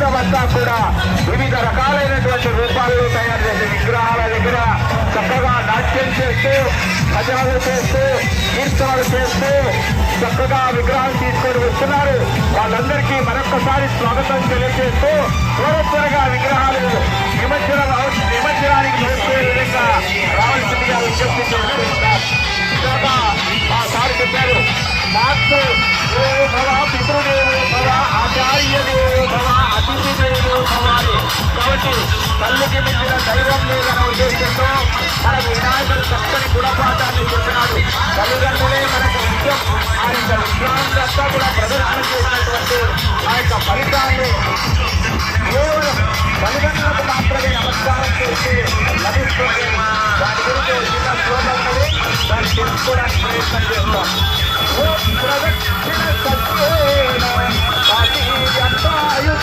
ప్రపంచమంతా కూడా వివిధ రకాలైనటువంటి రూపాలలో తయారు చేసే విగ్రహాల దగ్గర చక్కగా నాట్యం చేస్తూ భజనలు చేస్తూ కీర్తనలు చేస్తూ చక్కగా విగ్రహాలు తీసుకొని వస్తున్నారు. వాళ్ళందరికీ మరొక్కసారి స్వాగతం తెలియజేస్తూ త్వరగా విగ్రహాలు నిమజ్జనానికి నడిపే విధంగా రావాల్సిందిగా విజ్ఞప్తి చేస్తున్నారు. మా సార్ చెప్పారు, మాతృ దేవో భవ, పితృదేవో భవ, ఆచార్య దేవో భవ, అతిథి దేవో భవ అని. కాబట్టి తల్లికి మించిన దైవం లేదన్న ఉద్దేశంతో మన వినాయకుడు చక్కని గుణపాఠాన్ని చెప్పినాడు. తల్లిదండ్రులే మనకు ముఖ్యం. ఆ యొక్క విగ్రహాలంతా కూడా ప్రదర్శన చేసినటువంటి ఆ యొక్క ఫలితాన్ని కేవలం తల్లిదండ్రులకు మాత్రమే నమస్కారం చేసి లభిస్తుంది. దాని గురించి చిన్న శ్లోకం దాన్ని తెలుసుకోవడానికి ప్రయత్నం చేస్తాం.